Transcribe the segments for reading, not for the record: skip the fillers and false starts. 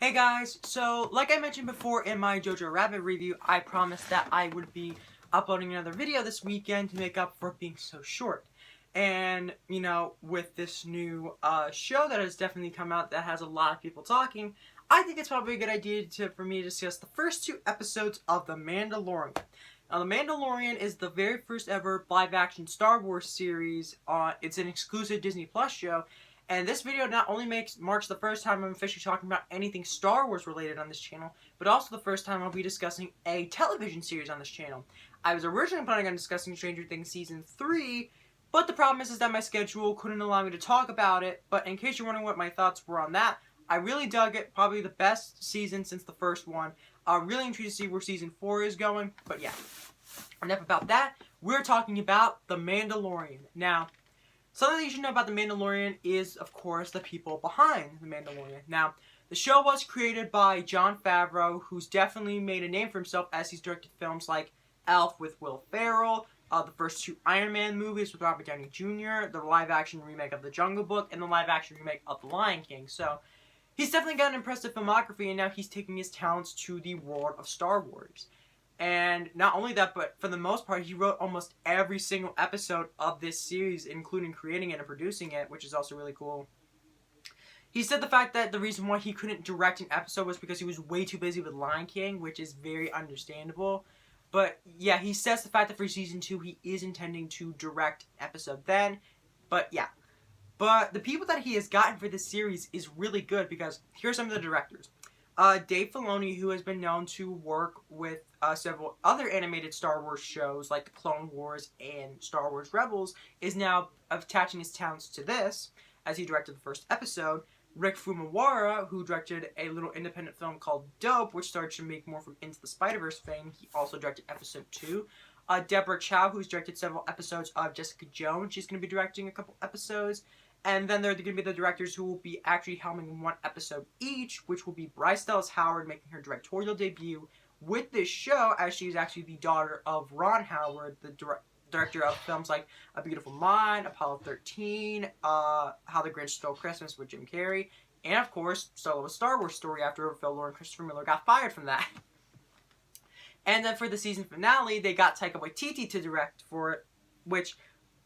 Hey guys, so like I mentioned before in my Jojo Rabbit review, I promised that I would be uploading another video this weekend to make up for being so short. And, you know, with this new show that has definitely come out that has a lot of people talking, I think it's probably a good idea for me to discuss the first 2 episodes of The Mandalorian. Now, The Mandalorian is the very first ever live-action Star Wars series. It's an exclusive Disney Plus show. And this video not only marks the first time I'm officially talking about anything Star Wars related on this channel, but also the first time I'll be discussing a television series on this channel. I was originally planning on discussing Stranger Things Season 3, but the problem is that my schedule couldn't allow me to talk about it. But in case you're wondering what my thoughts were on that, I really dug it. Probably the best season since the first one. Really intrigued to see where Season 4 is going. But yeah, enough about that. We're talking about The Mandalorian. Now, something that you should know about The Mandalorian is, of course, the people behind The Mandalorian. Now, the show was created by Jon Favreau, who's definitely made a name for himself as he's directed films like Elf with Will Ferrell, the first 2 Iron Man movies with Robert Downey Jr., the live-action remake of The Jungle Book, and the live-action remake of The Lion King. So, he's definitely got an impressive filmography, and now he's taking his talents to the world of Star Wars. And not only that, but for the most part, he wrote almost every single episode of this series, including creating it and producing it, which is also really cool. He said the fact that the reason why he couldn't direct an episode was because he was way too busy with Lion King, which is very understandable. But yeah, he says the fact that for Season 2, he is intending to direct an episode then. But yeah. But the people that he has gotten for this series is really good because here are some of the directors. Dave Filoni, who has been known to work with several other animated Star Wars shows like The Clone Wars and Star Wars Rebels, is now attaching his talents to this, as he directed the first episode. Rick Fujiwara, who directed a little independent film called Dope, which started to make more from Into the Spider-Verse fame, he also directed episode 2. Deborah Chow, who's directed several episodes of Jessica Jones, she's going to be directing a couple episodes. And then they're going to be the directors who will be actually helming 1 episode each, which will be Bryce Dallas Howard making her directorial debut with this show, as she's actually the daughter of Ron Howard, the director of films like A Beautiful Mind, Apollo 13, How the Grinch Stole Christmas with Jim Carrey, and of course, Solo: A Star Wars Story after Phil Lord and Christopher Miller got fired from that. And then for the season finale, they got Taika Waititi to direct for it, which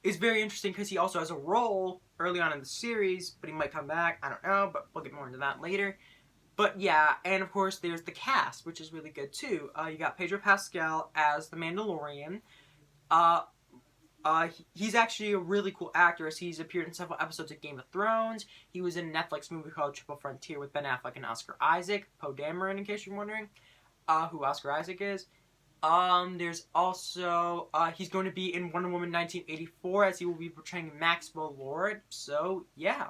is very interesting because he also has a role early on in the series, but he might come back, I don't know, but we'll get more into that later. But yeah, and of course there's the cast, which is really good too. You got Pedro Pascal as the Mandalorian. He's actually a really cool actor, as he's appeared in several episodes of Game of Thrones. He was in a Netflix movie called Triple Frontier with Ben Affleck and Oscar Isaac. Poe Dameron, in case you're wondering who Oscar Isaac is. There's also, he's going to be in Wonder Woman 1984, as he will be portraying Maxwell Lord. So, yeah.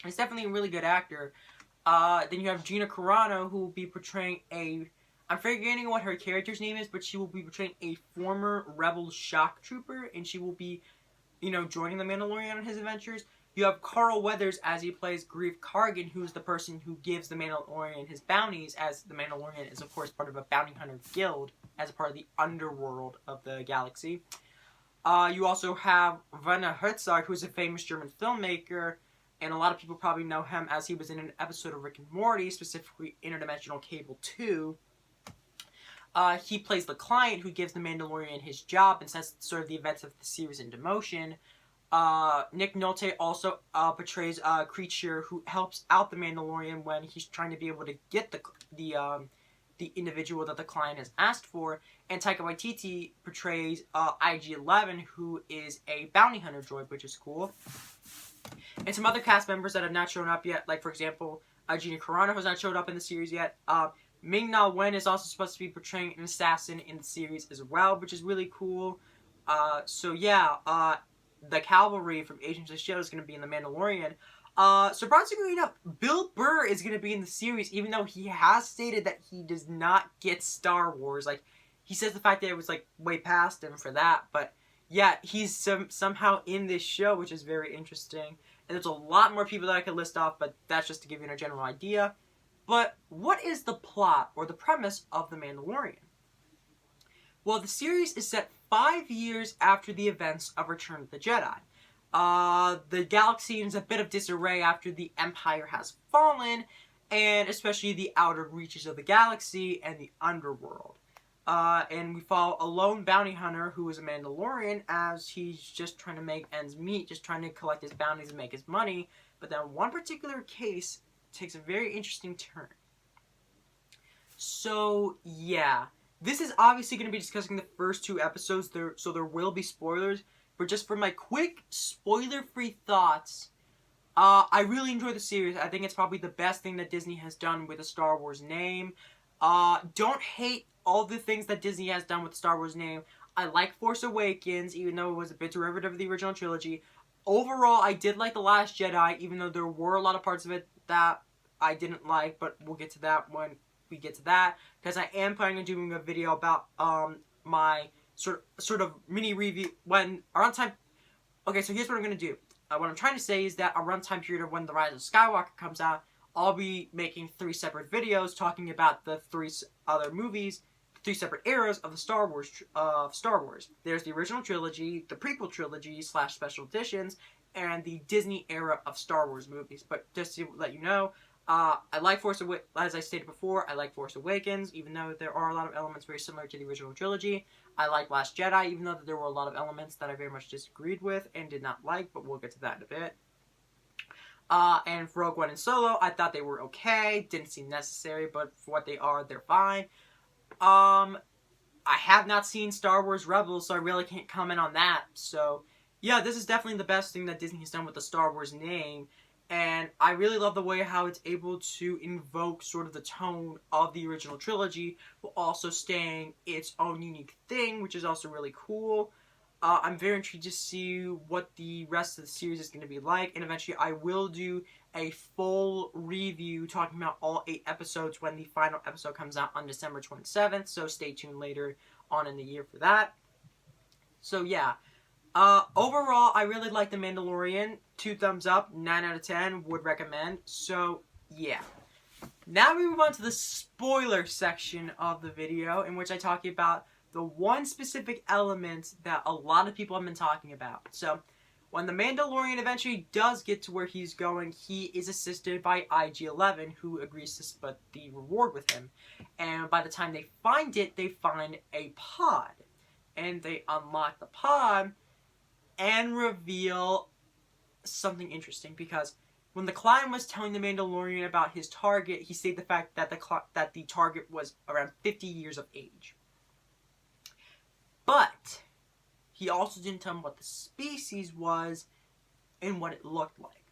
He's definitely a really good actor. Then you have Gina Carano, who will be portraying I'm forgetting what her character's name is, but she will be portraying a former Rebel shock trooper, and she will be, joining the Mandalorian on his adventures. You have Carl Weathers as he plays Grief Kargan, who's the person who gives the Mandalorian his bounties, as the Mandalorian is, of course, part of a bounty hunter guild, as a part of the underworld of the galaxy. You also have Werner Herzog, who's a famous German filmmaker, and a lot of people probably know him as he was in an episode of Rick and Morty, specifically Interdimensional Cable 2. He plays the client who gives the Mandalorian his job and sets sort of the events of the series into motion. Nick Nolte also portrays a creature who helps out the Mandalorian when he's trying to be able to get the individual that the client has asked for. And Taika Waititi portrays IG-11, who is a bounty hunter droid, which is cool. And some other cast members that have not shown up yet, like for example, Gina Carano has not showed up in the series yet. Ming-Na is also supposed to be portraying an assassin in the series as well, which is really cool. So yeah, the cavalry from Agents of S.H.I.E.L.D. is going to be in The Mandalorian. Surprisingly enough, Bill Burr is going to be in the series, even though he has stated that he does not get Star Wars. Like, he says the fact that it was, like, way past him for that, but yeah, he's somehow in this show, which is very interesting. And there's a lot more people that I could list off, but that's just to give you a general idea. But what is the plot or the premise of The Mandalorian? Well, the series is set 5 years after the events of Return of the Jedi. The galaxy is in a bit of disarray after the Empire has fallen, and especially the outer reaches of the galaxy and the underworld. And we follow a lone bounty hunter who is a Mandalorian as he's just trying to make ends meet, just trying to collect his bounties and make his money. But then one particular case takes a very interesting turn. So, yeah. This is obviously going to be discussing the first 2 episodes, so there will be spoilers. But just for my quick, spoiler-free thoughts, I really enjoy the series. I think it's probably the best thing that Disney has done with a Star Wars name. Don't hate all the things that Disney has done with the Star Wars name. I like Force Awakens, even though it was a bit derivative of the original trilogy. Overall, I did like The Last Jedi, even though there were a lot of parts of it that I didn't like, but we'll get to that when we get to that, because I am planning on doing a video about my sort of mini review when around time. Okay, so here's what I'm gonna do. What I'm trying to say is that around time period of when The Rise of Skywalker comes out, I'll be making 3 separate videos talking about the 3 other movies, 3 separate eras of the Star Wars. There's the original trilogy, the prequel trilogy / special editions, and the Disney era of Star Wars movies. But just to let you know, I like as I stated before, I like Force Awakens, even though there are a lot of elements very similar to the original trilogy. I like Last Jedi, even though there were a lot of elements that I very much disagreed with and did not like, but we'll get to that in a bit. And for Rogue One and Solo, I thought they were okay, didn't seem necessary, but for what they are, they're fine. I have not seen Star Wars Rebels, so I really can't comment on that. So, yeah, this is definitely the best thing that Disney has done with the Star Wars name. And I really love the way how it's able to invoke sort of the tone of the original trilogy, while also staying its own unique thing, which is also really cool. I'm very intrigued to see what the rest of the series is going to be like, and eventually I will do a full review talking about all 8 episodes when the final episode comes out on December 27th, so stay tuned later on in the year for that. So yeah, overall, I really like The Mandalorian. 2 thumbs up, 9 out of 10, would recommend. So, yeah. Now we move on to the spoiler section of the video, in which I talk about the one specific element that a lot of people have been talking about. So, when the Mandalorian eventually does get to where he's going, he is assisted by IG-11, who agrees to split the reward with him. And by the time they find it, they find a pod. And they unlock the pod and reveal something interesting, because when the client was telling the Mandalorian about his target, he stated the fact that the target was around 50 years of age. But he also didn't tell him what the species was and what it looked like.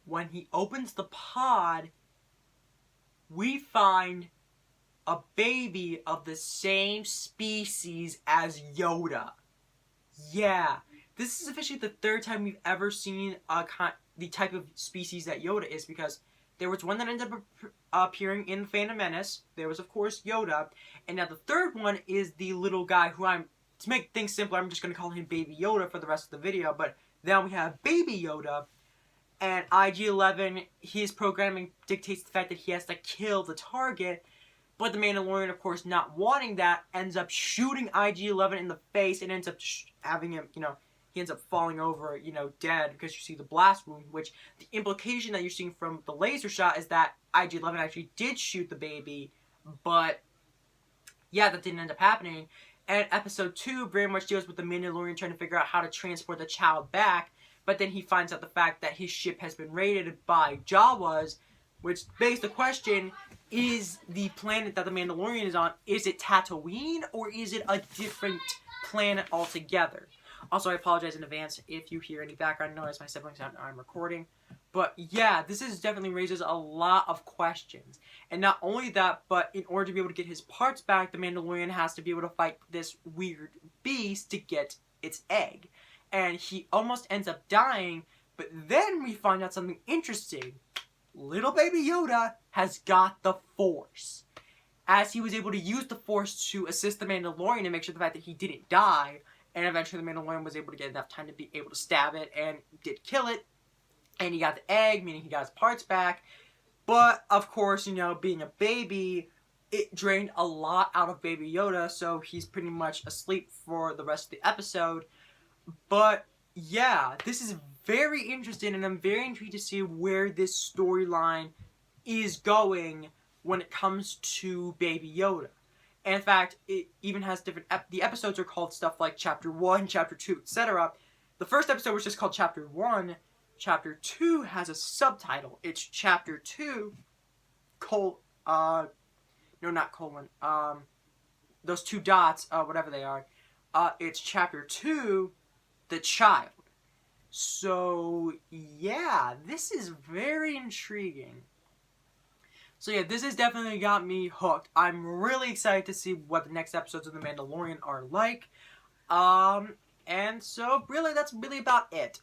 When he opens the pod, we find a baby of the same species as Yoda. Yeah. This is officially the 3rd time we've ever seen the type of species that Yoda is, because there was one that ended up appearing in Phantom Menace. There was, of course, Yoda. And now the 3rd one is the little guy who to make things simpler, I'm just going to call him Baby Yoda for the rest of the video. But now we have Baby Yoda. And IG-11, his programming dictates the fact that he has to kill the target. But the Mandalorian, of course, not wanting that, ends up shooting IG-11 in the face and ends up having him, he ends up falling over, dead, because you see the blast wound, which the implication that you're seeing from the laser shot is that IG-11 actually did shoot the baby, but yeah, that didn't end up happening. And episode 2 very much deals with the Mandalorian trying to figure out how to transport the child back, but then he finds out the fact that his ship has been raided by Jawas, which begs the question, is the planet that the Mandalorian is on, is it Tatooine, or is it a different planet altogether? Also, I apologize in advance if you hear any background noise. My siblings know I'm recording. But yeah, this definitely raises a lot of questions. And not only that, but in order to be able to get his parts back, the Mandalorian has to be able to fight this weird beast to get its egg. And he almost ends up dying, but then we find out something interesting. Little baby Yoda has got the Force. As he was able to use the Force to assist the Mandalorian and make sure the fact that he didn't die. And eventually the Mandalorian was able to get enough time to be able to stab it and did kill it. And he got the egg, meaning he got his parts back. But, of course, being a baby, it drained a lot out of Baby Yoda. So he's pretty much asleep for the rest of the episode. But, yeah, this is very interesting. And I'm very intrigued to see where this storyline is going when it comes to Baby Yoda. And in fact, it even has different... the episodes are called stuff like Chapter 1, Chapter 2, etc. The first episode was just called Chapter 1. Chapter 2 has a subtitle. It's Chapter 2, no, not colon, those two dots, whatever they are. It's Chapter 2, The Child. So, yeah, this is very intriguing. So yeah, this has definitely got me hooked. I'm really excited to see what the next episodes of The Mandalorian are like. And so really, that's really about it.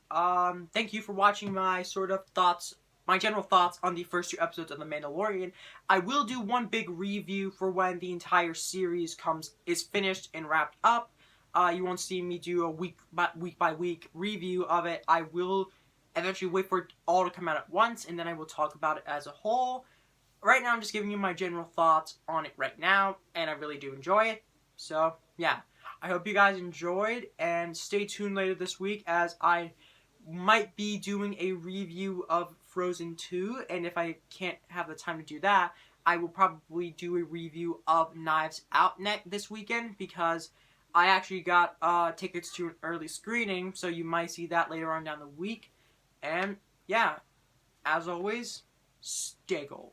Thank you for watching my sort of thoughts, my general thoughts on the first 2 episodes of The Mandalorian. I will do one big review for when the entire series is finished and wrapped up. You won't see me do a week by week review of it. I will eventually wait for it all to come out at once, and then I will talk about it as a whole. Right now, I'm just giving you my general thoughts on it right now, and I really do enjoy it. So, yeah. I hope you guys enjoyed, and stay tuned later this week as I might be doing a review of Frozen 2, and if I can't have the time to do that, I will probably do a review of Knives Out this weekend, because I actually got tickets to an early screening, so you might see that later on down the week. And, yeah, as always, stay gold.